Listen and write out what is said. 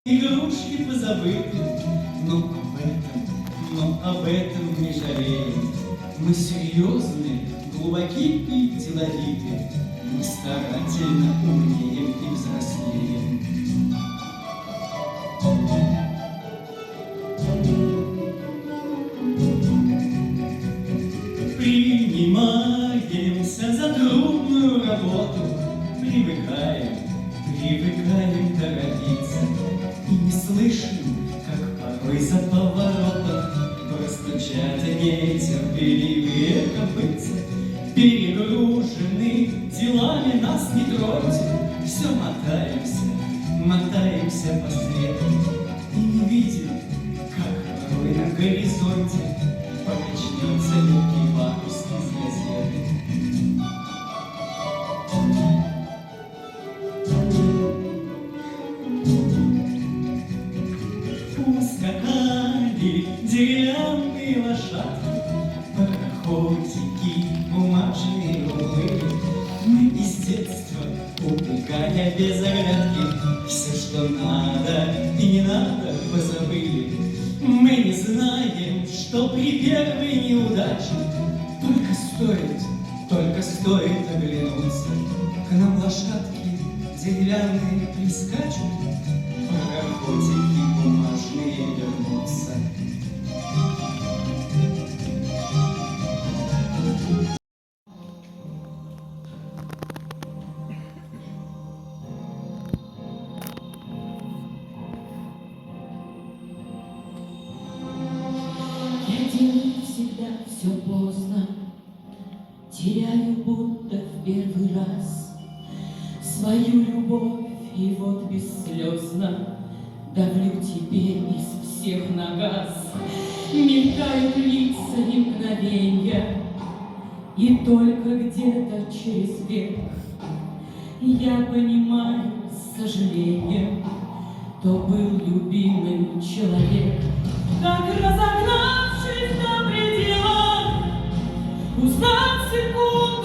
Игрушки позабыты, но об этом не жалеем. Мы серьезны, глубоки и деловиты, мы старательно умнеем и взрослеем. Принимаемся за трудную работу, привыкаем торопиться, и не слышим, как порой за поворотом простучат нетерпеливые копытца. Перегружены делами, нас не тройте, все мотаемся по свету, и не видим, как порой на горизонте покачнется легкий парус из газеты. Ускакали деревянные лошадки, пароходики, бумажные углы. Мы из детства, упрекая без оглядки, все, что надо и не надо, позабыли. Мы не знаем, что при первой неудаче только стоит оглянуться, к нам лошадки деревянные прискачут, пароходики бумажные вернутся. Я делаю всегда все поздно, теряю будто в первый раз свою любовь, и вот бесслезно давлю теперь из всех на газ. Мелькают лица и мгновенья, и только где-то через век я понимаю с сожалением, кто был любимым человек. Как разогнавшись до предела, узнав секунду